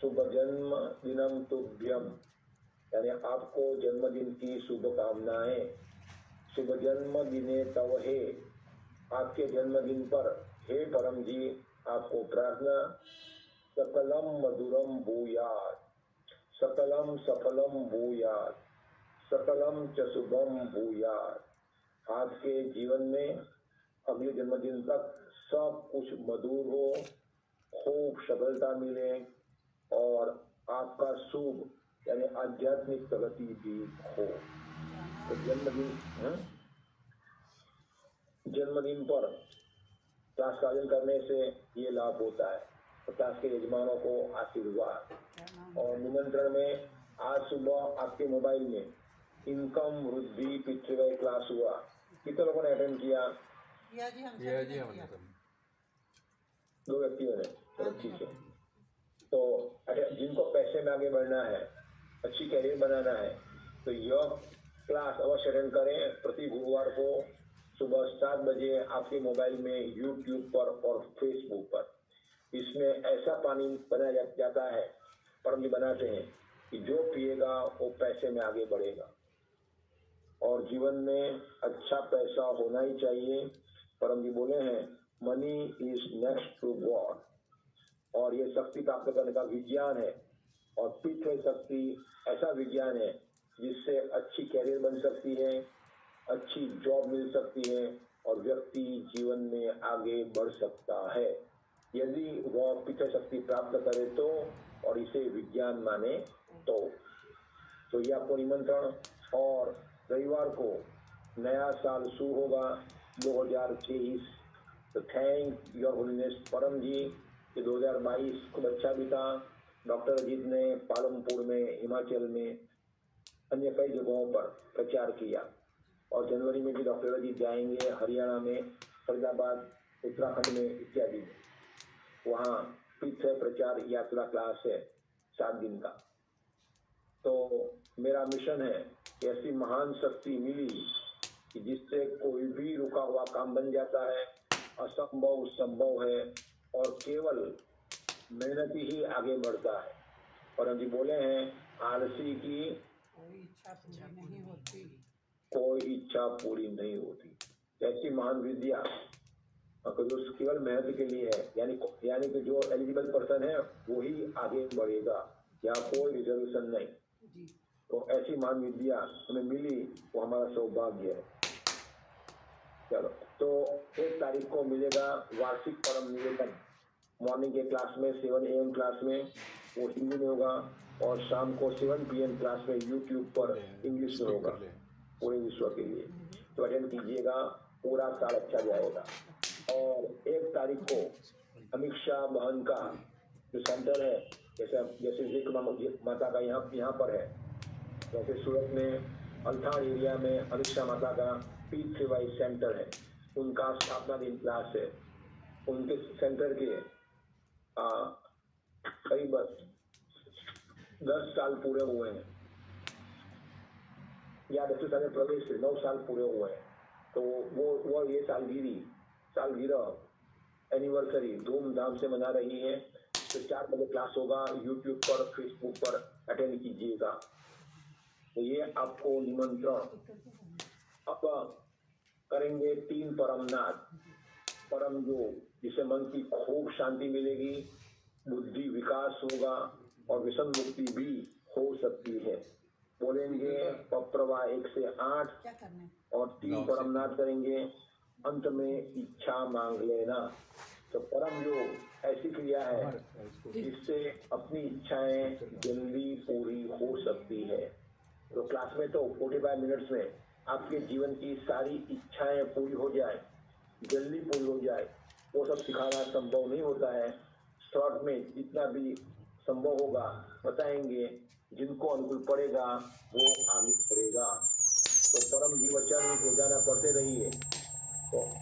शुभ जन्म दिनम तुभ्यम, यानी आपको जन्मदिन की शुभकामनाएं। शुभ जन्म दिने तव हे, आपके जन्मदिन पर हे परम जी आपको प्रार्थना। सकलम मधुरम भूयात्, सकलम सफलम भूयात्, सकलम च शुभम भूयात्। आपके जीवन में अगले जन्मदिन तक सब कुछ मधुर हो, खूब सफलता मिले और आपका शुभ यानी आध्यात्मिक प्रगति भी हो। तो जन्मदिन पर क्लास का आयोजन करने से ये लाभ होता है। तो क्लास के यजमानों को आशीर्वाद और निमंत्रण में आज सुबह आपके मोबाइल में इनकम वृद्धि पितृव्यय क्लास हुआ। कितने लोगों ने अटेंड किया? जी हमने 2 व्यक्तियों ने। चलो ठीक है। तो जिनको पैसे में आगे बढ़ना है, अच्छी कैरियर बनाना है, तो यह क्लास अवश्य अटेंड करें। प्रति गुरुवार को सुबह 7 बजे आपके मोबाइल में यूट्यूब पर और फेसबुक पर। इसमें ऐसा पानी बनाया जाता है, परम जी बनाते हैं कि जो पिएगा वो पैसे में आगे बढ़ेगा और जीवन में अच्छा पैसा होना ही चाहिए। परम जी बोले हैं money is next to God, और ये शक्ति प्राप्त करने का विज्ञान है। और पितृ शक्ति ऐसा विज्ञान है जिससे अच्छी कैरियर बन सकती है, अच्छी जॉब मिल सकती है और व्यक्ति जीवन में आगे बढ़ सकता है यदि वह पितृ शक्ति प्राप्त करे तो, और इसे विज्ञान माने तो ये आपको निमंत्रण। और रविवार को नया साल शुरू होगा 2023। तो थैंक योर होलीनेस परम जी कि 2022 खूब अच्छा बीता। डॉक्टर अजीत ने पालमपुर में, हिमाचल में, अन्य कई जगहों पर प्रचार किया और जनवरी में भी डॉक्टर अजीत जाएंगे हरियाणा में, फरीदाबाद, उत्तराखंड में इत्यादि में। वहाँ पितृ प्रचार यात्रा क्लास है 7 दिन का। तो मेरा मिशन है कि ऐसी महान शक्ति मिली कि जिससे कोई भी रुका हुआ काम बन जाता है, असंभव संभव है और केवल मेहनत ही आगे बढ़ता है। और हम जी बोले हैं आलसी की कोई इच्छा पूरी नहीं होती। ऐसी महान विद्या जो केवल मेहनत के लिए है, यानी कि जो एलिजिबल पर्सन है वो ही आगे बढ़ेगा, यहाँ कोई रिजर्वेशन नहीं। तो ऐसी महान विद्या हमें मिली, वो हमारा सौभाग्य है। चलो, तो 1 तारीख को मिलेगा वार्षिक परम निवेदन। मॉर्निंग के क्लास में 7 AM क्लास में वो हिंदी में होगा और शाम को 7 PM क्लास में यूट्यूब पर इंग्लिश में होगा पूरे विश्व के लिए। तो अटेंड कीजिएगा, पूरा साल अच्छा जाएगा। और 1 तारीख को अमित शाह बहन का जो सेंटर है, जैसे माता का यहाँ पर है, जैसे सूरत में अल्थान एरिया में अमित शाह माता का पितृव्यय सेंटर है, उनका स्थापना दिन क्लास है। उनके सेंटर के करीब 10 साल पूरे हुए हैं, या 10 साल में प्रवेश 9 साल पूरे हुए हैं। तो वो ये सालगिरह एनिवर्सरी धूमधाम से मना रही है। तो 4 बजे क्लास होगा, यूट्यूब पर, फेसबुक पर अटेंड कीजिएगा। तो ये आपको निमंत्रण। अब करेंगे 3 परमनाथ। परम जो जिसे मन की खूब शांति मिलेगी, बुद्धि विकास होगा और व्यसन मुक्ति भी हो सकती है। बोलेंगे पप्रवा 1 से 8 और 3 परमनाथ करेंगे। अंत में इच्छा मांग लेना। तो परम योग ऐसी क्रिया है जिससे अपनी इच्छाएं जल्दी पूरी हो सकती है। तो क्लास में तो 45 मिनट्स में आपके जीवन की सारी इच्छाएं पूरी हो जाए, जल्दी पूरी हो जाए, वो सब सिखाना संभव नहीं होता है। शॉर्ट में जितना भी संभव होगा बताएंगे, जिनको अनुकूल पड़ेगा वो आगे बढ़ेगा। तो परम जी वचन रोजाना पढ़ते रहिए।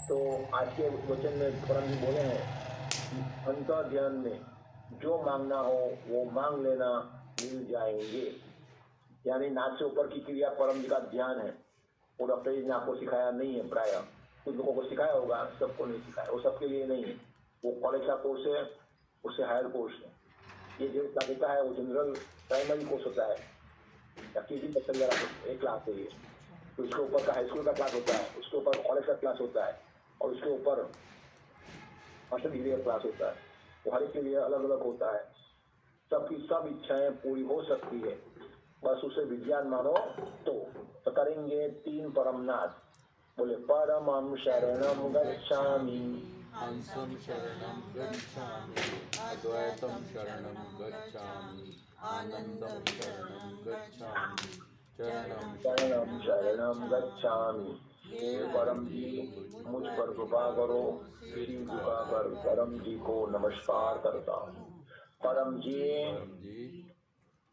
तो आज के वचन में परम जी बोले हैं अंतर ध्यान में जो मांगना हो वो मांग लेना, मिल जाएंगे। यानी नाक से ऊपर की क्रिया परम जी का ध्यान है। वो डॉक्टर जी ने आपको सिखाया नहीं है, प्राय कुछ लोगों को सिखाया होगा, सबको नहीं सिखाया। वो सबके लिए नहीं है, वो कॉलेज का कोर्स है, उससे हायर कोर्स है। ये जो देता है वो जनरल प्राइमरी कोर्स होता है या केजी तक वगैरह एक क्लास है ये। तो उसके ऊपर का हाई स्कूल का क्लास होता है, उसके ऊपर कॉलेज का क्लास होता है और उसके ऊपर मास्टर डिग्री का क्लास होता है। तो हर एक के लिए अलग अलग होता है। सबकी सब इच्छाएं पूरी हो सकती है, बस उसे विज्ञान मानो तो करेंगे 3 परमनाथ। बोले परमं शरणं गच्छामि, हंसं शरणं गच्छामि, अद्वैतं शरणं गच्छामि, आनन्दं शरणं गच्छामि, शरणं शरणं गच्छामि। हे परम जी मुझ पर कृपा करो, श्री कृपा कर परम जी को नमस्कार करता हूँ। परम जी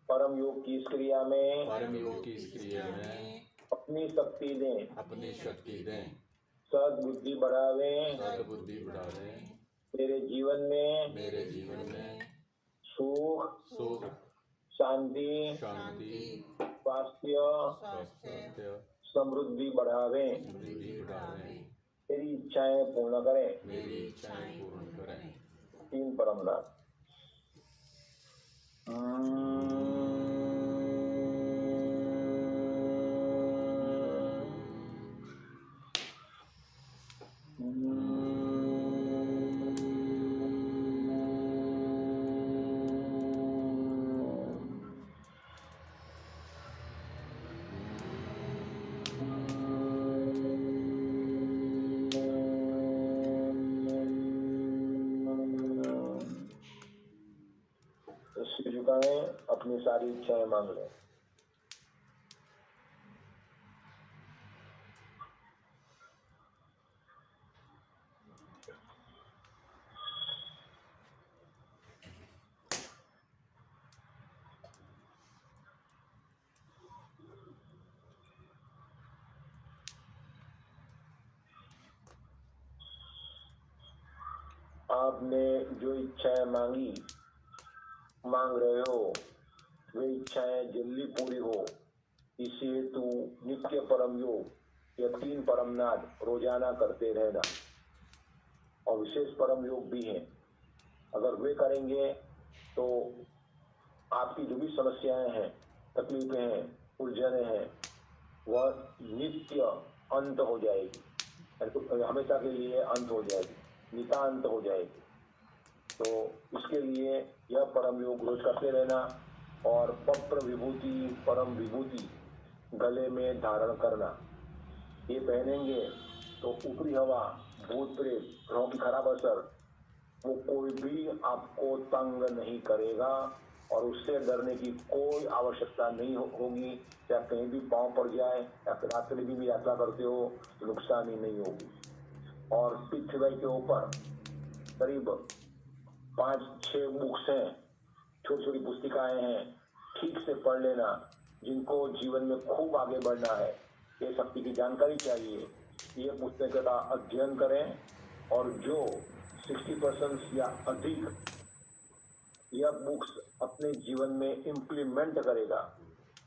परम योग की इस क्रिया में अपनी शक्ति दें, सद्बुद्धि बढ़ावें, मेरे जीवन में सुख शांति स्वास्थ्य समृद्धि बढ़ावें, मेरी इच्छाएं पूर्ण करें। 3 परमनाथ। अपनी सारी इच्छाएं मांग लें। आपने जो इच्छाएं मांग रहे हो वे इच्छाएं जल्दी पूरी हो, इसी हेतु नित्य परम योग या 3 परमनाथ रोजाना करते रहना। और विशेष परम योग भी हैं, अगर वे करेंगे तो आपकी जो भी समस्याएं हैं, तकलीफें हैं, उलझने हैं, वह नित्य अंत हो जाएगी, तो हमेशा के लिए अंत हो जाएगी, नितांत हो जाएगी। तो इसके लिए यह परम योग रोज करते रहना और पत्र विभूति परम विभूति गले में धारण करना। ये पहनेंगे तो ऊपरी हवा, भूत प्रेत, ग्रहों की खराब असर वो कोई भी आपको तंग नहीं करेगा और उससे डरने की कोई आवश्यकता नहीं होगी। या कहीं भी पांव पड़ जाए या फिर रात्रि भी यात्रा करते हो तो नुकसान ही नहीं होगी। और पृथ्वी के ऊपर करीब 5-6 बुक्स हैं, छोटी छोटी पुस्तिकाएं हैं, ठीक से पढ़ लेना। जिनको जीवन में खूब आगे बढ़ना है, ये शक्ति की जानकारी चाहिए, ये पुस्तक का अध्ययन करें। और जो 60% या अधिक यह बुक्स अपने जीवन में इम्प्लीमेंट करेगा,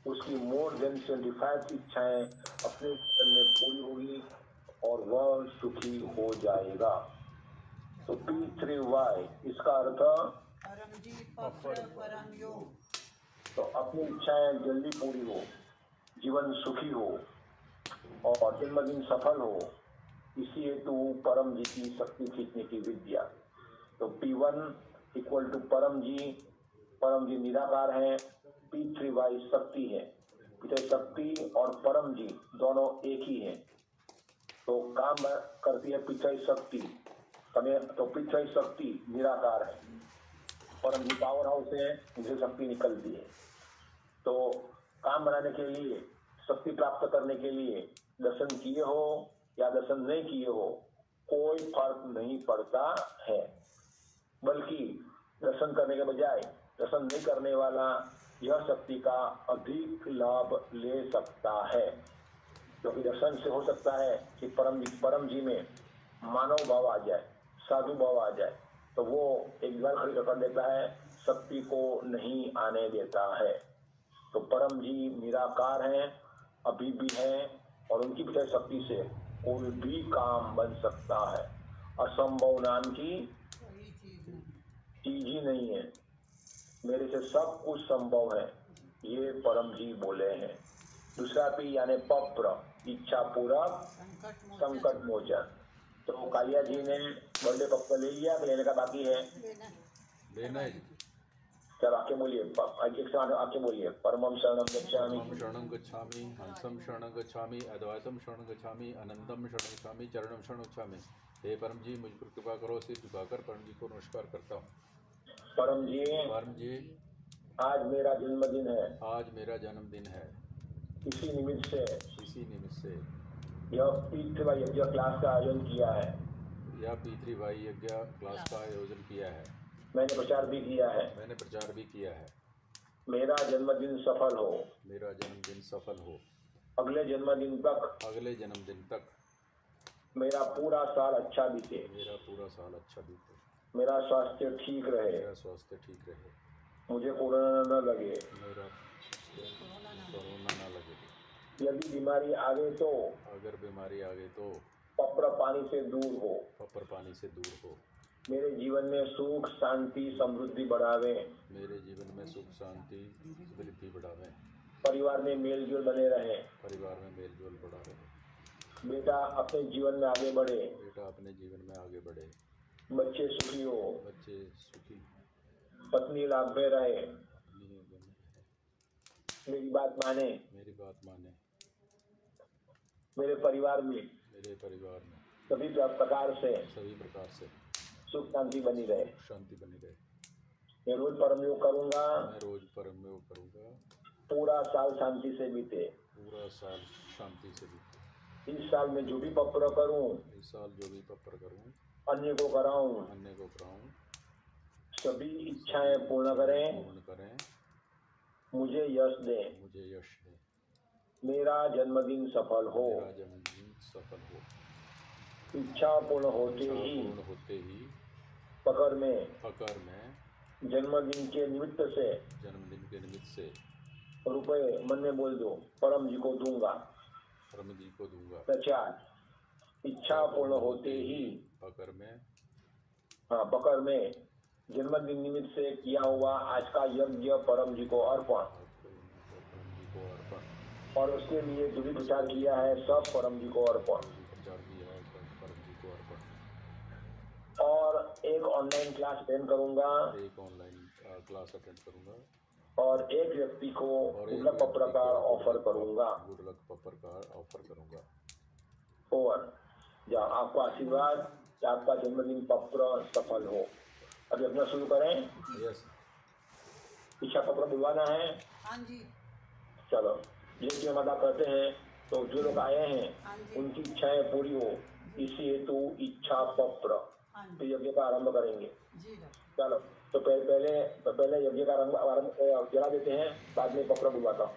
उसकी मोर देन 25 इच्छाएं अपने जीवन में पूरी होगी और वह सुखी हो जाएगा। तो P3Y इसका अर्थ परम योग। तो अपनी इच्छाएं जल्दी पूरी हो, जीवन सुखी हो और जन्मदिन सफल हो, इसी हेतु परम जी की शक्ति खींचने की विद्या। तो P1 इक्वल टू परम जी निराकार है, P3Y शक्ति है। पिता शक्ति और परम जी दोनों एक ही है। तो काम करती है पिछाई शक्ति, तो पिछाई शक्ति निराकार है, परम जी पावर हाउस है, उनसे शक्ति निकलती है। तो काम बनाने के लिए, शक्ति प्राप्त करने के लिए दर्शन किए हो या दर्शन नहीं किए हो, कोई फर्क नहीं पड़ता है। बल्कि दर्शन करने के बजाय दर्शन नहीं करने वाला यह शक्ति का अधिक लाभ ले सकता है। क्योंकि दर्शन से हो सकता है कि परम जी में मानव भाव आ जाए, साधु भाव आ जाए, तो वो एक बार खड़ी कर देता है, शक्ति को नहीं आने देता है। तो परम जी निराकार हैं, अभी भी हैं और उनकी विशेष शक्ति से कोई भी काम बन सकता है। असंभव नाम की चीज ही नहीं है। मेरे से सब कुछ संभव है, ये परम जी बोले हैं। दूसरा पी यानी पप्र, इच्छा पूरक संकट मोचन। तो कालिया जी ने बर्थडे पप्र ले लिया, लेने का बाकी है, लेना है। चल आके बोलिए, एक से आके बोलिए, परमम शरणम गच्छामि, परमं शरणं गच्छामि, हंसं शरणं गच्छामि, अद्वैतं शरणं गच्छामि, अनंतम शरणं गच्छामि, चरणम शरणं गच्छामि। हे परम जी, मुझ पर कृपा करो। सिर झुकाकर परम जी को नमस्कार करता हूँ। परम जी, परम जी, आज मेरा जन्मदिन है। आज मेरा जन्मदिन है। इसी निमित्त से यह पीतृ यज्ञ क्लास का आयोजन किया है। यह पितृभाई यज्ञ क्लास का आयोजन किया है। मैंने प्रचार भी किया है। मेरा जन्मदिन सफल हो। मेरा जन्मदिन सफल हो। अगले जन्मदिन तक मेरा पूरा साल अच्छा बीते। मेरा स्वास्थ्य ठीक रहे। मुझे कोरोना न लगे। यदि बीमारी आ गई तो, अगर बीमारी आ गई तो पप्र पानी से दूर हो। मेरे जीवन में सुख शांति समृद्धि बढ़ावे। परिवार में मेल जोल बने रहे। बेटा अपने जीवन में आगे बढ़े। बच्चे सुखी हो। पत्नी लाभ में रहे। मेरी बात माने। मेरे परिवार में सभी प्रकार से सुख शांति बनी रहे। मैं रोज परम योग करूंगा। पूरा साल शांति से बीते। इस साल में जो भी पप्र करूं, अन्य को कराऊं, सभी इच्छाएं पूर्ण करें। मुझे यश दे। मेरा जन्मदिन सफल हो। इच्छा पूर्ण होते ही पकड़ में जन्मदिन के निमित्त से रुपए मन में बोल दो, परम जी को दूंगा। प्रचार, इच्छा पूर्ण होते ही पकड़ में जन्मदिन निमित्त से किया हुआ आज का यज्ञ परम जी को अर्पण। और उसके लिए जो भी प्रचार किया है सब परम जी को अर्पण। और एक ऑनलाइन क्लास अटेंड करूंगा। और एक व्यक्ति को गुडलक पप्र का ऑफर करूंगा। और जाओ, आपको आशीर्वाद कि आपका जन्मदिन पप्र सफल हो। अभी अपना शुरू करें। इच्छा पप्र बुलवाना है। हाँ जी। चलो, जैसे हम अदा करते हैं तो जो लोग आए हैं उनकी इच्छाएं पूरी हो, इसी हेतु इच्छा पप्र यज्ञ का आरंभ करेंगे। चलो, तो पहले यज्ञ का आरंभ जला देते हैं, बाद में पप्र बुलवाता हूँ।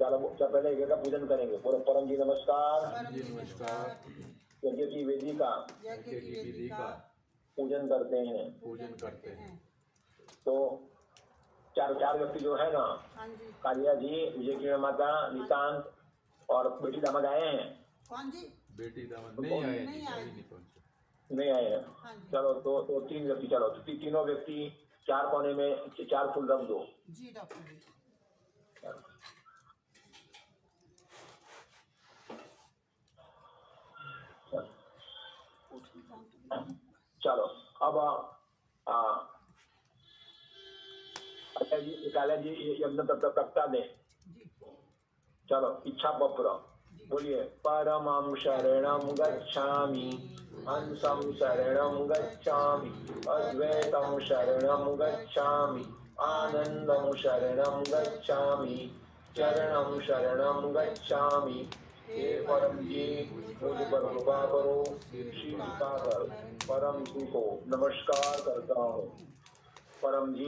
चलो, पहले यज्ञ का पूजन करेंगे। पूरे परम जी नमस्कार। यज्ञ की वेदी का पूजन करते हैं। तो चार व्यक्ति जो है ना, कालिया जी, विजय की माता, निशांत और बेटी दामाद आए हैं। कौन जी? बेटी दामाद नहीं आए हैं। चलो, तो 3 व्यक्ति। चलो, तीनों व्यक्ति 4 कोने में 4 फूल रख दो। जी डॉक्टर जी। चलो, अब कालिया जी यज्ञ प्रकटा दें। चलो, इच्छा पप्र बोलिए। परमं शरणं गच्छामि, हंसं शरणं गच्छामि, अद्वैतं शरणं गच्छामि, आनंदं शरणं गच्छामि, चरणं शरणं गच्छामि। हे परम जी, मुझ पर कृपा करो। श्री कर परम जी को नमस्कार करता हूँ। परम जी,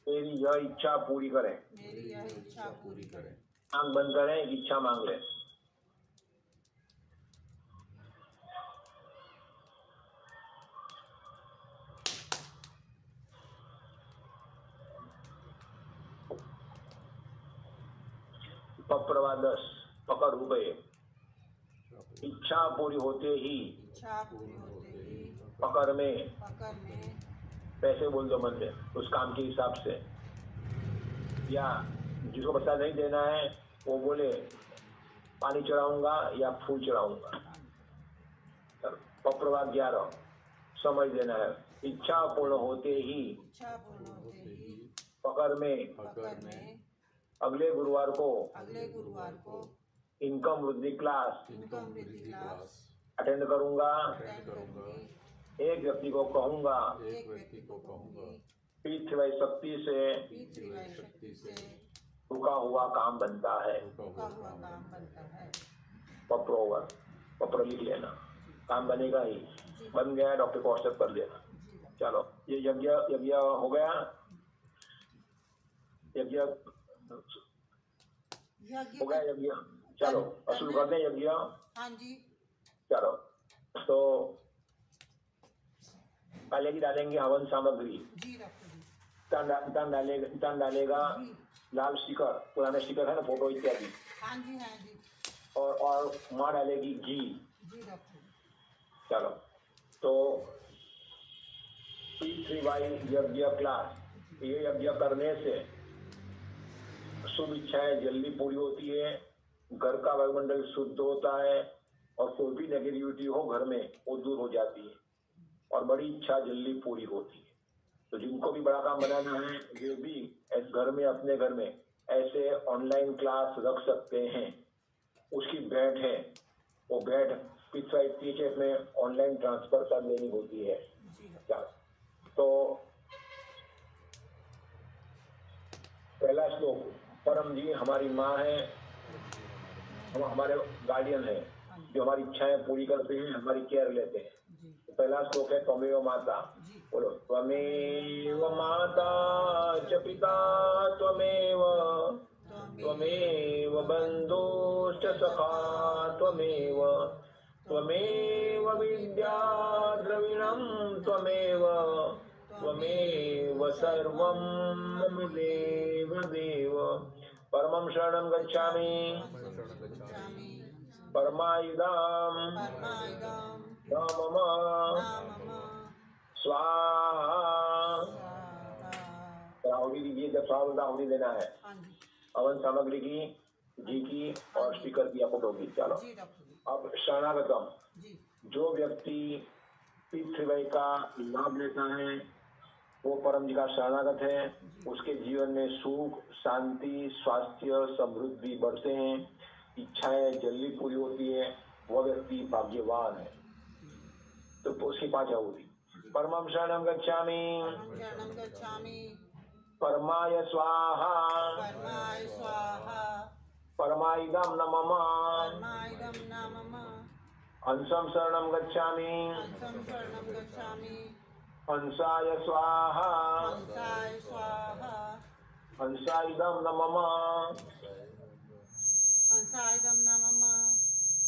मेरी यह इच्छा पूरी करें। आंख बंद करें, इच्छा मांग लें। पप्रवा 10 पकड़ रुपए। इच्छा पूरी होते ही पकड़ में पैसे बोल दो मन में उस काम के हिसाब से, या जिसको प्रसाद नहीं देना है वो बोले पानी चढ़ाऊंगा या फूल चढ़ाऊंगा। पप्रवाद 11 समझ देना है। इच्छा पूर्ण होते ही इच्छा पूर्ण होते ही पकड़ में अगले गुरुवार को इनकम वृद्धि क्लास अटेंड करूंगा। एक व्यक्ति को कहूंगा पृथ्वी शक्ति से रुका हुआ काम बनता है। पत्र लिख लेना, काम बनेगा ही। बन गया, डॉक्टर को व्हाट्सएप कर देना। चलो, ये यज्ञ हो गया। यज्ञ हो गया यज्ञ। चलो शुरू कर दें यज्ञ। हाँ जी। चलो, तो पहले की डालेंगे हवन सामग्री। जी डॉक्टर जी। तन डालेगा लाल स्टिकर, पुराने स्टिकर है ना, फोटो इत्यादि। हाँ जी हाँ जी। और माँ डालेगी घी। जी डॉक्टर। चलो, तो P3Y यज्ञ क्लास, ये यज्ञ करने से शुभ इच्छाएं जल्दी पूरी होती है, घर का वायुमंडल शुद्ध होता है, और कोई भी नेगेटिविटी हो घर में वो दूर हो जाती है, और बड़ी इच्छा जल्दी पूरी होती है। तो जिनको भी बड़ा काम बनाना है वे भी घर में, अपने घर में ऐसे ऑनलाइन क्लास रख सकते हैं। उसकी बैठ है, वो बैठ PTHF में ऑनलाइन ट्रांसफर कर लेनी होती है। तो पहला श्लोक, परम जी हमारी माँ है, हम हमारे गार्डियन है, जो हमारी इच्छाएं पूरी करते हैं, हमारी केयर लेते हैं। तो पहला श्लोक है त्वमेव माता। बोलो, त्वमेव माता च पिता त्वमेव बंधुश्च सखा त्वमेव विद्या द्रविणं त्वमेव सर्वं मम देव। परमं शरणं गच्छामि परमायुधाम मम स्वाहा। आहुति दीजिए, जब स्वाहा आहुति देना है। हवन सामग्री की, घी की और स्पीकर की, फोटो की। चलो, अब शरणागतम, जो व्यक्ति पृथ्वी का लाभ लेता है वो परम जी का शरणागत है। उसके जीवन में सुख, शांति, स्वास्थ्य, समृद्धि बढ़ते हैं, इच्छाएं जल्दी पूरी होती है, वह व्यक्ति भाग्यवान है। तो उसकी 5 आहुति। परमं शरणं गच्छामि परमाय स्वाहा परमाइदं न मम हंसं शरणं गच्छामि हंसाय स्वाहा हंसाइदं न मम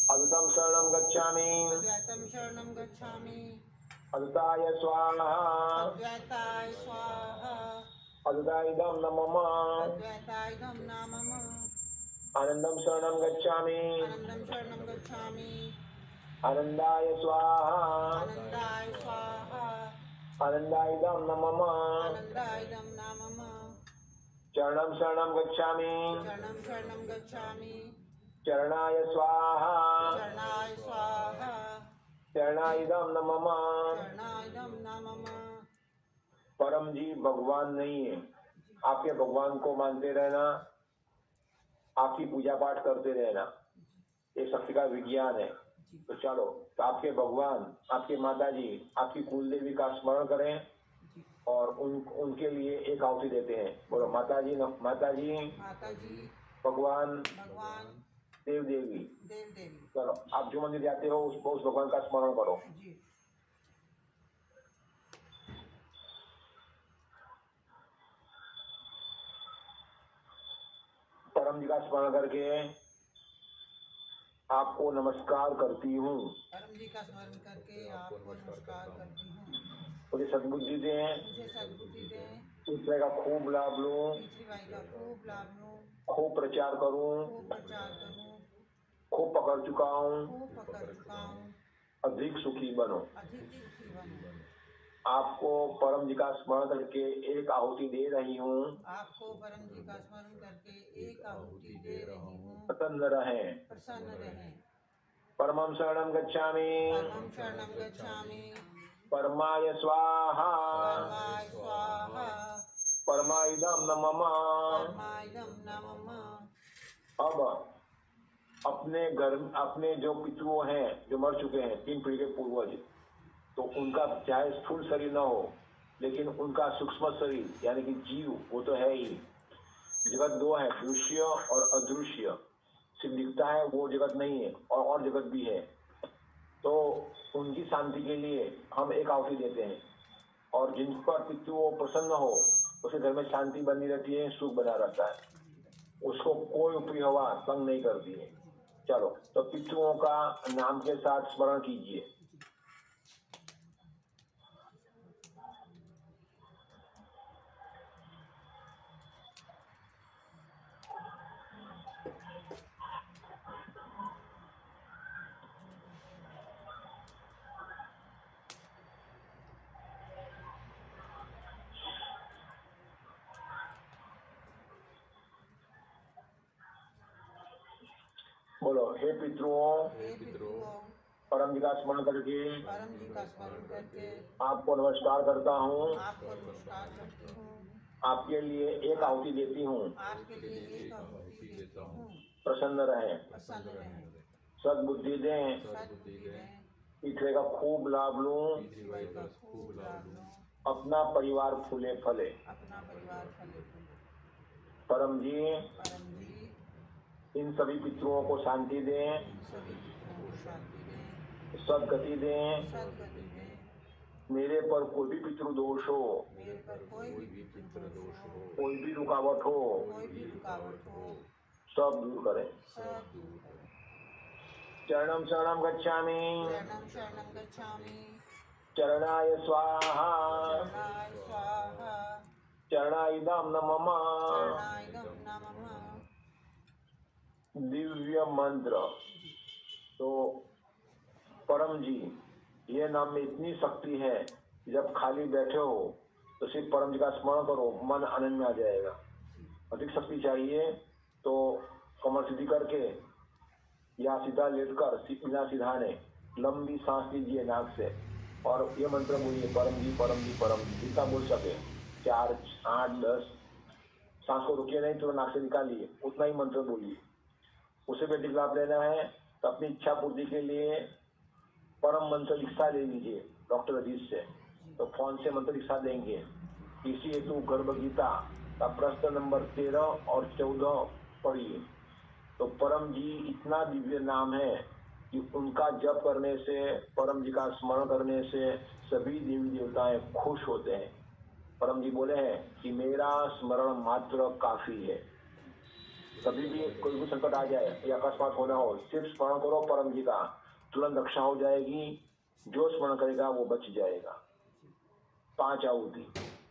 अद्वैतं शरणं गच्छामि अद्वैताय स्वाहा अद्वैताइदं न मम आनंदं शरणं गच्छामि आनंदाय स्वाहा आनंदाइदं न मम चरणं शरणं गच्छामि चरणाय स्वाहा चरणाइदं न मम। परम जी भगवान नहीं है, आपके भगवान को मानते रहना, आपकी पूजा पाठ करते रहना, ये शक्ति का विज्ञान है। तो चलो, तो आपके भगवान, आपके माता जी, आपकी कुल देवी का स्मरण करें और उनके लिए एक आहुति देते हैं। बोलो, माता जी भगवान देव देवी। चलो, आप जो मंदिर जाते हो उस भगवान का स्मरण करो। परम जी का स्मरण करके आपको नमस्कार करती हूँ। परम जी का स्मरण करके आपको नमस्कार करती हूँ। मुझे सद्बुद्धि दें, पृथ्वी का खूब लाभ लूं, खूब प्रचार करूं, खूब पकड़ चुका हूँ, अधिक सुखी बनो। आपको परम जी का स्मरण करके एक आहुति दे रही हूँ। आपको परम जी का स्मरण करके एक आहुति दे रही हूँ। प्रसन्न रहें। प्रसन्न रहें। परमं शरणं गच्छामि। परमं शरणं गच्छामि। परमाय स्वाहा। परमाय स्वाहा। परमाइदं न मम। परमाइदं न मम। अब अपने घर अपने जो पितृ हैं जो मर चुके हैं 3 पीढ़ी के पूर्वज, तो उनका चाहे स्थूल शरीर न हो लेकिन उनका सूक्ष्म शरीर यानी कि जीव वो तो है ही। जगत 2 है, दृश्य और अदृश्य। सिर्फ दिखता है वो जगत नहीं है, और जगत भी है। तो उनकी शांति के लिए हम एक आहुति देते हैं, और जिन पर पितृ प्रसन्न हो उसके घर में शांति बनी रहती है, सुख बना रहता है, उसको कोई ऊपरी हवा तंग नहीं करती है। चलो, तो पितृओं का नाम के साथ स्मरण कीजिए। बोलो, हे पितृओं, हे पितृओं, परम जी का स्मरण करके परम जी का स्मरण करके आपको नमस्कार करता हूँ। आपको नमस्कार करती हूँ। आपके लिए एक आहुति देती हूँ। आपके लिए एक आहुति देता हूँ। प्रसन्न रहें। प्रसन्न रहें। सद्बुद्धि दें। सद्बुद्धि दें। ईश्वर का खूब लाभ लूं। ईश्वर का खूब लाभ लूं। अपना परिवार फूले फले। अपना परिवार फले फूले। परम जी परम जी इन सभी पितृओं को शांति दें। सभी पितरों को शांति दें। सद्गति दें। सद्गति दें। मेरे पर कोई भी पितृ दोष हो, मेरे पर कोई भी पितृ दोष हो, कोई भी रुकावट हो, कोई भी रुकावट हो, सब दूर करें। सब दूर करें। चरणं शरणं गच्छामि। शरणं शरणं गच्छामि। चरणाय स्वाहा। चरणाय स्वाहा। चरणाइदं न मम। चरणाइदं न मम। दिव्य मंत्र। तो परम जी, ये नाम में इतनी शक्ति है, जब खाली बैठे हो तो सिर्फ परम जी का स्मरण करो, मन आनंद में आ जाएगा। अधिक शक्ति चाहिए तो कमर सीधी करके या सीधा लेटकर बिना सिधाने लंबी सांस लीजिए नाक से, और ये मंत्र बोलिए, परम जी परम जी परम जी, जितना बोल सके, 4, 8, 10। सांस को रुकिए नहीं, तो नाक से निकालिए, उतना ही मंत्र बोलिए। उसे भी लाभ लेना है तो अपनी इच्छा पूर्ति के लिए परम मंत्र दीक्षा ले लीजिए डॉक्टर अजीत से, तो फोन से मंत्र दीक्षा देंगे। इसी हेतु गर्भ गीता का प्रश्न नंबर 13 और 14 पढ़िए। तो परम जी इतना दिव्य नाम है कि उनका जप करने से, परम जी का स्मरण करने से सभी देवी देवताएं खुश होते हैं। परम जी बोले हैं कि मेरा स्मरण मात्र काफी है। कभी भी कोई भी संकट आ जाए या अकस्मात होना हो, सिर्फ स्मरण करो परम जी का, तुरंत रक्षा हो जाएगी। जो स्मरण करेगा वो बच जाएगा। 5 आहुति।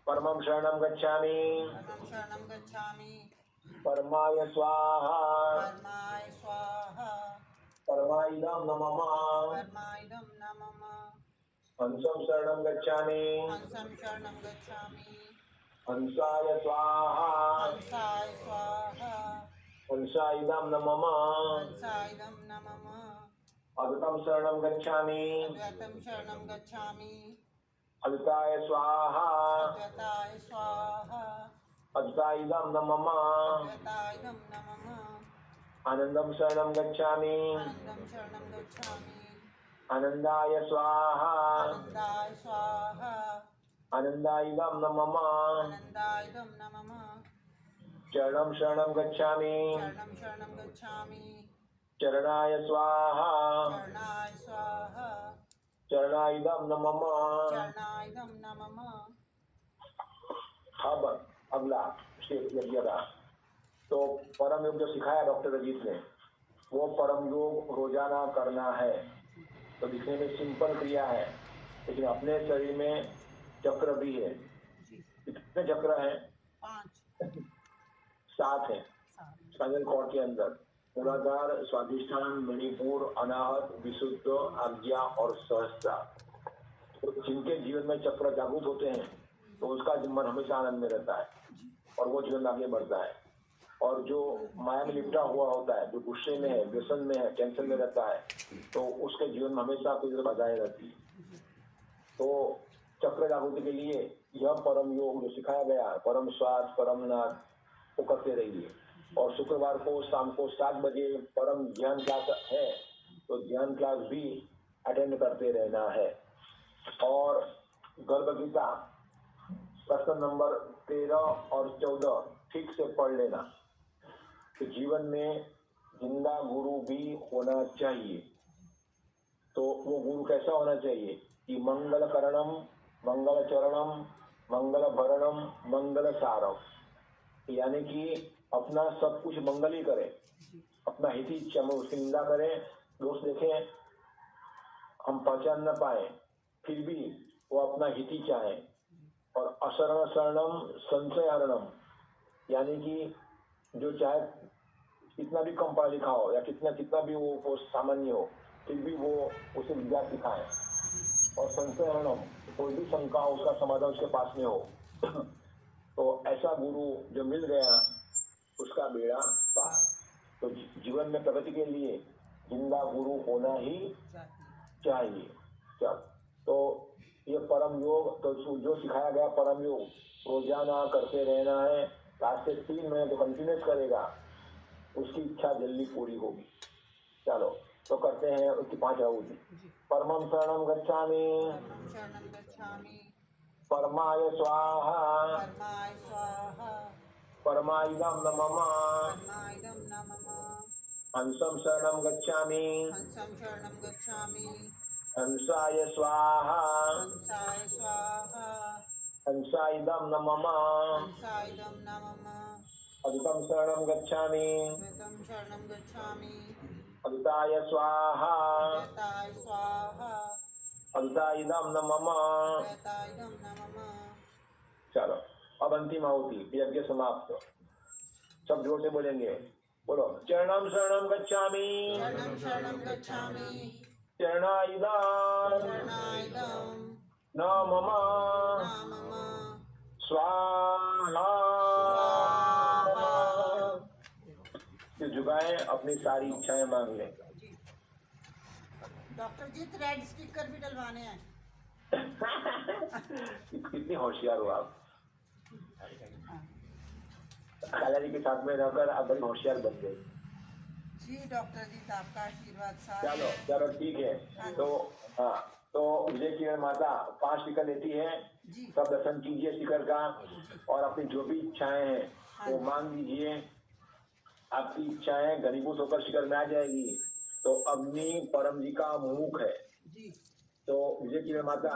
परमं शरणं गच्छामि। परमं शरणं गच्छामि। परमाय स्वाहा। परमाय स्वाहा। परमाइदं न मम। परमाइदं न मम। हंसं शरणं गच्छामि। हंसं शरणं गच्छामि। हंसाय स्वाहा। हंसाय स्वाहा। हंसाइदं न मम। हंसाइदं न मम। अद्वैतं शरणं गच्छामि। अद्वैतं शरणं गच्छामि। अद्वैताय स्वाहा। अद्वैताय स्वाहा। अद्वैताइदं न मम। अद्वैताइदं न मम। आनंदं शरणं गच्छामि। आनन्दं शरणं गच्छामि। आनंदाय स्वाहा। आनन्दाय स्वाहा। आनंदाइदं न मम। आनन्दाइदं न मम। चरणं शरणं गच्छामि। शरणं शरणं गच्छामि। चरणाय स्वाहा। चरणाय स्वाहा। चरणाइदं न मम। चरणाइदं न मम। अब अगला स्टेप यज्ञ का। तो परम योग जो सिखाया डॉक्टर अजीत ने, वो परम योग रोजाना करना है। तो दिखने में सिंपल क्रिया है, लेकिन अपने शरीर में चक्र भी है। कितने चक्र हैं? 5 7 है। 7 स्पाइनल कॉर्ड के अंदर मूलाधार, स्वादिष्ठान, मणिपुर, अनाहत, विशुद्ध, आज्ञा और सहस्त्र। तो जिनके जीवन में चक्र जागृत होते हैं तो उसका मन हमेशा आनंद में रहता है और वो जीवन आगे बढ़ता है। और जो माया में लिपटा हुआ होता है, जो गुस्से में है, व्यसन में है, टेंशन में रहता है, तो उसके जीवन में हमेशा कोई बाधाएं रहती है। तो चक्र जागृति के लिए यह परम योग जो सिखाया गया, परम श्वास, परम नाद, वो करते रहिए। और शुक्रवार को शाम को 7 बजे परम ध्यान क्लास है, तो ध्यान क्लास भी अटेंड करते रहना है। और गर्भ गीता प्रश्न नंबर 13 और 14 ठीक से पढ़ लेना। तो जीवन में जिंदा गुरु भी होना चाहिए। तो वो गुरु कैसा होना चाहिए कि मंगल करणम, मंगल चरणम, मंगल भरणम, मंगल सारम, यानी कि अपना सब कुछ मंगल ही करे, अपना हित ही इच्छा में उसकी निंदा करें, दोष देखें, हम पहचान न पाए, फिर भी वो अपना हित ही चाहे। और अशरण शरणम संशय हरणम, यानी कि जो चाहे कितना भी कम पढ़ा लिखा हो या कितना भी वो सामान्य हो, फिर भी वो उसे विद्या सिखाए। और संशय हरणम, कोई भी शंका हो उसका समाधान उसके पास में हो। तो ऐसा गुरु जो मिल गया उसका बेड़ा पार। तो जीवन में प्रगति के लिए जिंदा गुरु होना ही चाहिए। चल, तो ये परम योग, तो जो सिखाया गया परम योग रोजाना करते रहना है। आज से 3 महीने तो कंटिन्यूस करेगा, उसकी इच्छा जल्दी पूरी होगी। चलो तो करते हैं उसकी 5 आहुति। परमं शरणं गच्छामि, परमं शरणं गच्छामि, परमाय स्वाहा, परमाय स्वाहा, परमायुधं न मम, परमायुधं न मम, हंसं शरणं गच्छामि, हंसं शरणं गच्छामि, हंसाय स्वाहा, हंसाय स्वाहा, हंसायुधं न मम, हंसायुधं न मम, अदुतं शरणं गच्छामि, अद्वैतं शरणं गच्छामि, अदुताय स्वाहा, अद्वैताय स्वाहा, अदुतायुधं न मम। अद्वैतायुधं न मम। चलो अब अंतिम आहुति, यज्ञ समाप्त। सब जोर से बोलेंगे, बोलो चरणं शरणं गच्छामि, शरणं शरणं गच्छामि, चरणायुधं शरणायुधं न मम, न मम, स्वाहा। स्वाहा। जो झुकाए अपनी सारी इच्छाएं मांग लें। डॉक्टर जी थ्रेड स्टिकर भी डलवाने हैं। कितनी होशियार हो आप। खाला जी के साथ में रहकर आप बड़ी होशियार बन गए। जी डॉक्टर जी, तो आपका आशीर्वाद साथ चलो है। चलो ठीक है। तो हाँ, तो विजय किरण माता 5 टिकट लेती है। जी सब दर्शन कीजिए शिखर का और अपनी जो भी इच्छाएं हैं वो मांग लीजिए। आपकी इच्छाएं घनीभूत होकर शिखर में आ जाएगी। तो अग्नि परम जी का मुख है, जी तो विजय किरण माता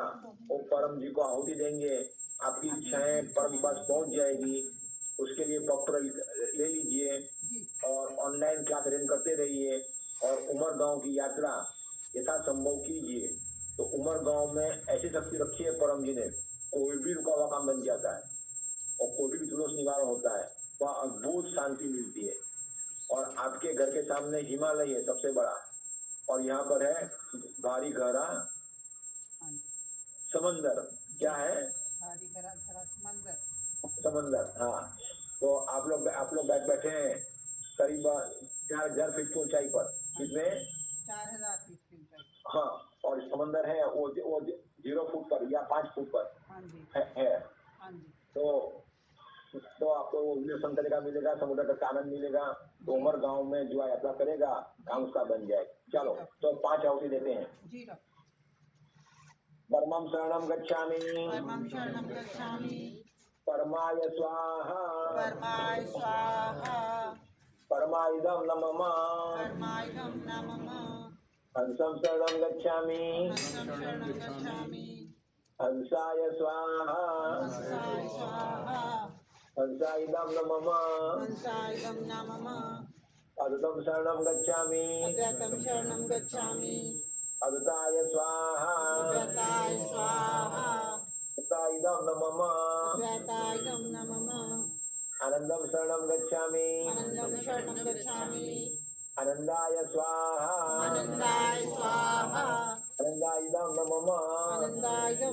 वो परम जी को आहुति देंगे। आपकी इच्छाएं परम के पास पहुंच जाएगी। उसके लिए पत्र ले लीजिए जी और ऑनलाइन क्लास अटेंड करते रहिए। और उमर गांव की यात्रा यथासंभव कीजिए। तो उमर गांव में ऐसी शक्ति रखी है परम जी ने, कोई भी रुका हुआ काम बन जाता है और कोई भी दोष निवारण होता है। वहाँ अद्भुत शांति मिलती है। और आपके घर के सामने हिमालय है सबसे बड़ा, और यहाँ पर है भारी गहरा हाँ जी, समंदर। क्या है? भारी गहरा गहरा समंदर। समंदर, हाँ। तो आप लोग बैठे हैं करीब 4000 फीट की ऊंचाई पर। कितने? 4000 फीट की ऊंचाई। हाँ, और समंदर है वो 0 फुट पर या 5 फुट पर हाँ जी है। हाँ जी तो आपको विलेशन का मिलेगा, समुद्र का आनंद मिलेगा। तो उमर गांव में जो यात्रा करेगा काम उसका बन जाए। चलो तो 5 आहुति देते हैं। जी डॉक्टर। परमं शरणं गच्छामि, परमं शरणं गच्छामि, परमाय स्वाहा, परमाय स्वाहा, परमायुधं न मम, परमायुधं न मम, हंसं शरणं गच्छामि, हंसं शरणं गच्छामि, हंसाय स्वाहा, हंसाय स्वाहा, हंसायुधं न मम, हंसायुधं न मम, अद्वैतं शरणं गच्छामि, अद्वैतं शरणं गच्छामि, अद्वैताय स्वाहा, अद्वैताय स्वाहा, अद्वैतायुधं न मम, अद्वैतायुधं न मम, आनन्दं शरणं गच्छामि, आनन्दं शरणं गच्छामि, आनन्दाय स्वाहा, आनन्दाय स्वाहा, आनन्दायुधं न मम, आनन्दायुधं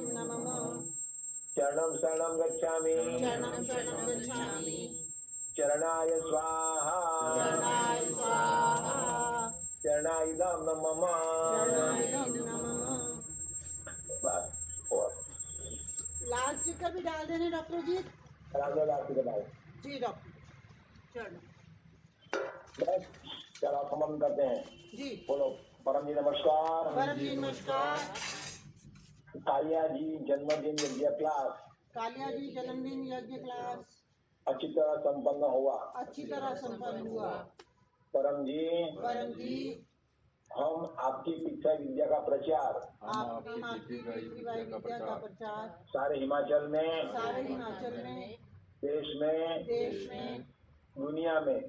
जी डॉक्टर चलो चलो संबंध करते हैं। जी बोलो परम जी नमस्कार। परम जी नमस्कार। कालिया जी जन्मदिन यज्ञ क्लास कालिया जी जन्मदिन यज्ञ क्लास अच्छी तरह संपन्न हुआ। अच्छी तरह संपन्न हुआ। परम जी हम आपकी शिक्षा विद्या का प्रचार आपकी पृथ्वी विद्या का प्रचार सारे हिमाचल में देश में दुनिया में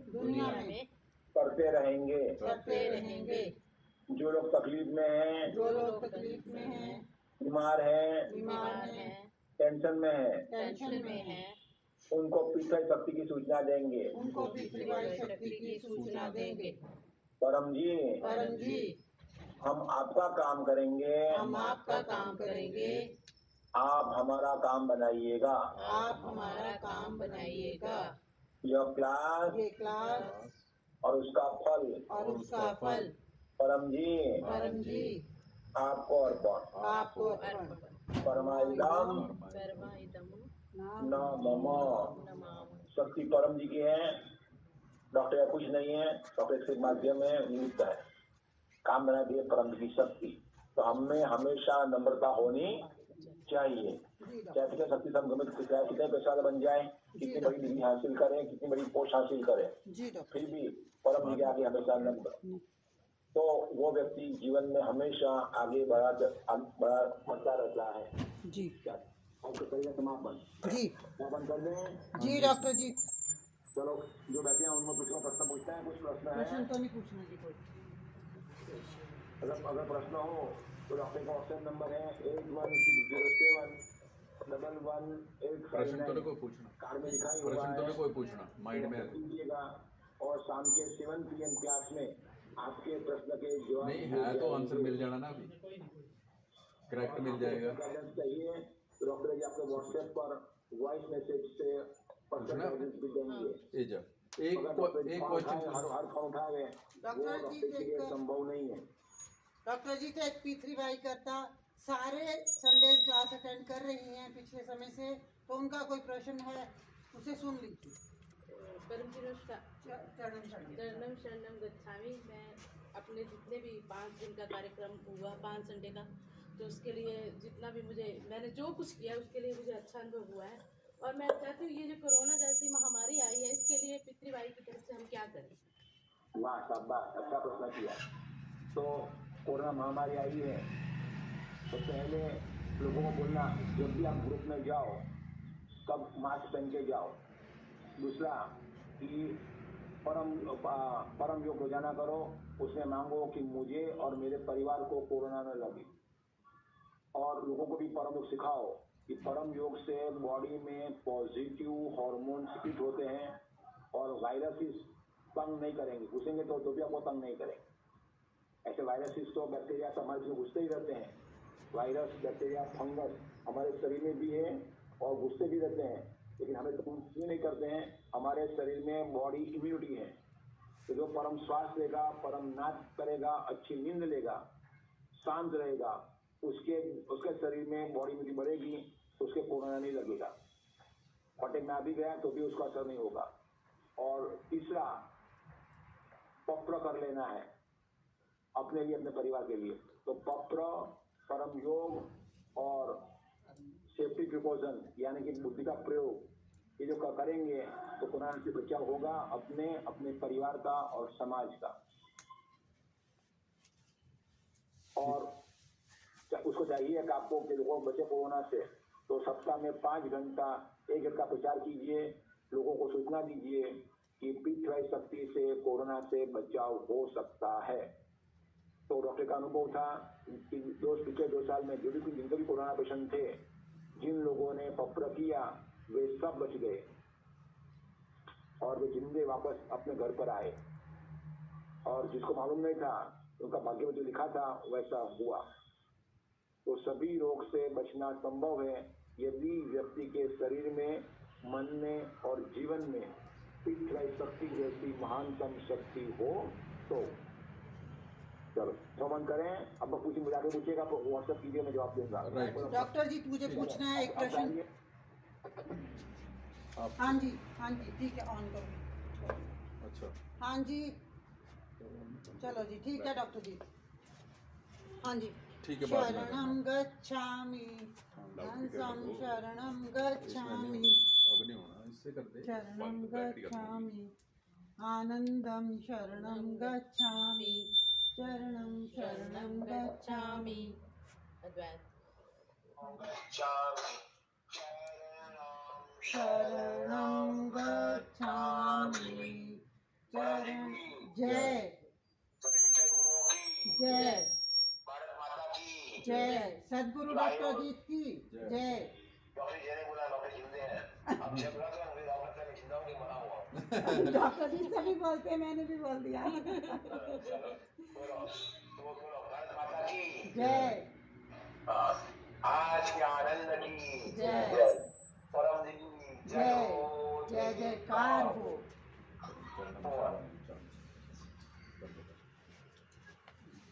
करते रहेंगे। जो लोग तकलीफ में हैं बीमार हैं टेंशन में हैं उनको पृथ्वी शक्ति की सूचना देंगे। परम जी हम आपका काम करेंगे आप हमारा काम बनाइएगा। यह क्लास और उसका फल परम जी आपको अर्पण। परमाइदम न मम शक्ति परम जी की है। डॉक्टर का कुछ नहीं है। डॉक्टर के माध्यम में निमित्त है। काम बना दिए परम जी की शक्ति। तो हमें हमेशा नम्रता होनी चाहिए। चाहे कितने शक्ति संगमित कितने पैसा बन जाए, कितनी बड़ी डिग्री हासिल करें, कितनी बड़ी पोस्ट हासिल करें, फिर भी परम जी के आगे हमेशा नम्र। तो वो व्यक्ति जीवन में हमेशा आगे बढ़ता रहता है। जी आपको करिए समापन। जी समापन कर दें। जी डॉक्टर जी चलो जो बैठे हैं उनमें कुछ प्रश्न पूछते हैं। कुछ प्रश्न प्रश्न है? तो नहीं पूछना जी कोई। अगर प्रश्न हो तो डॉक्टर का व्हाट्सएप नंबर है 8160711185। प्रश्न तो नहीं कोई पूछना। कार्ड में लिखा ही प्रश्न हुआ तो नहीं है। कोई पूछना, माइंड में कीजिएगा और शाम के 7 PM क्लास में आपके प्रश्न के जवाब नहीं है तो आंसर मिल जाना ना। अभी करेक्ट मिल जाएगा। गाइडेंस चाहिए तो डॉक्टर जी आपको व्हाट्सएप पर वॉइस मैसेज से पर्सनल गाइडेंस भी देंगे। एक क्वेश्चन हर फोन उठा गए डॉक्टर जी के लिए संभव नहीं है। डॉक्टर जी तो एक पीथरी बाई करता सारे संडे क्लास अटेंड कर रही हैं पिछले समय से, तो उनका कोई प्रश्न है उसे सुन लीजिए। परम जी नमस्कार। चरणम शरणम। शरणम शरणम गच्छामि। मैं अपने जितने भी 5 दिन का कार्यक्रम हुआ 5 संडे का, तो उसके लिए जितना भी मैंने जो कुछ किया उसके लिए मुझे अच्छा अनुभव हुआ है। और मैं चाहती हूँ ये जो कोरोना जैसी महामारी आई है इसके लिए पितृवाई की तरफ से हम क्या करें। वाह शाबाश, अच्छा प्रश्न किया। तो कोरोना महामारी आई है तो पहले लोगों को बोलना जब भी आप ग्रुप में जाओ तब मास्क पहन के जाओ। दूसरा कि परम योग रोजाना करो। उसमें मांगो कि मुझे और मेरे परिवार को कोरोना न लगे। और लोगों को भी परम योग सिखाओ कि परम योग से बॉडी में पॉजिटिव हार्मोन स्पीड होते हैं और वायरसेस तंग नहीं करेंगे। घुसेंगे तो भी आपको तंग नहीं करेंगे। ऐसे वायरसेस तो बैक्टीरिया तो हमारे में घुसते ही रहते हैं। वायरस बैक्टीरिया फंगस हमारे शरीर में भी है और घुसते भी रहते हैं, लेकिन हमें तंग नहीं करते हैं। हमारे शरीर में बॉडी इम्यूनिटी है। तो जो परम श्वास लेगा, परम नाच करेगा, अच्छी नींद लेगा, शांत रहेगा, उसके शरीर में बॉडी इम्यूनिटी बढ़ेगी तो उसके कोरोना नहीं लगेगा। फटे में आ भी गया तो भी उसका असर नहीं होगा। और तीसरा पप्र कर लेना है अपने लिए, अपने परिवार के लिए। तो पप्र, परम योग और सेफ्टी प्रिकॉशन यानी कि बुद्धि का प्रयोग, ये जो करेंगे तो कोरोना से बचाव होगा अपने परिवार का और समाज का। और उसको चाहिए कि आपको लोगों को बचे कोरोना से, तो सप्ताह में 5 घंटा 1 घंटा प्रचार कीजिए। लोगों को सूचना दीजिए कि पितृवाई शक्ति से कोरोना से बचाव हो सकता है। तो डॉक्टर का अनुभव था कि पिछले 2 साल में जो भी जिनके भी कोरोना पेशेंट थे, जिन लोगों ने पप्र किया वे सब बच गए और वे जिंदे वापस अपने घर पर आए। और जिसको मालूम नहीं था उनका भाग्य में जो लिखा था वैसा हुआ। तो सभी रोग से बचना संभव है यदि व्यक्ति के शरीर में, मन में और जीवन में पितृवाई शक्ति जैसी महानतम शक्ति हो। तो चलो श्रवण करें। अब पूछिए, मुझे आगे पूछिएगा तो व्हाट्सएप कीजिए, मैं जवाब दूंगा। डॉक्टर जी मुझे पूछना है एक प्रश्न। आप हाँ जी ठीक है, ऑन करो। अच्छा हाँ जी, चलो जी, ठीक है डॉक्टर जी। हाँ जी। ठीक है, बाद में शरणं करना। गच्छामि, लाउडस्पीकर कर दो। शरणं इसमें नहीं गच्छामि, होना, अब नहीं होना, इससे कर दे। शरणं बैटरी खत्म होगी। गच्छामि, आनंदं शरणं गच्छामि, शरणं गच्छामि। अद्वैत शरणं गच्छामि, चरण जय जय जय सदगुरु डॉक्टर जी की जय। डॉक्टर जी ने बोला डॉक्टर जिंदे हैं, अब जब बुला तो मुझे डॉक्टर से जिंदा हूँ कि मरा हुआ। डॉक्टर जी से भी बोलते हैं, मैंने भी बोल दिया। चलो बोलो, तो बोलो भारत माता की जय आज के आनंद की जय परम दिन की जय जय जयकार हो।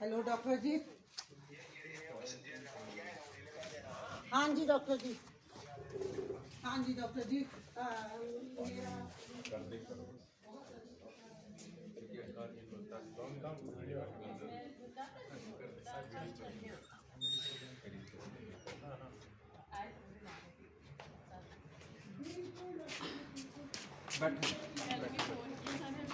हेलो डॉक्टर जी। हाँ जी डॉक्टर जी, हाँ जी डॉक्टर जी। मेरा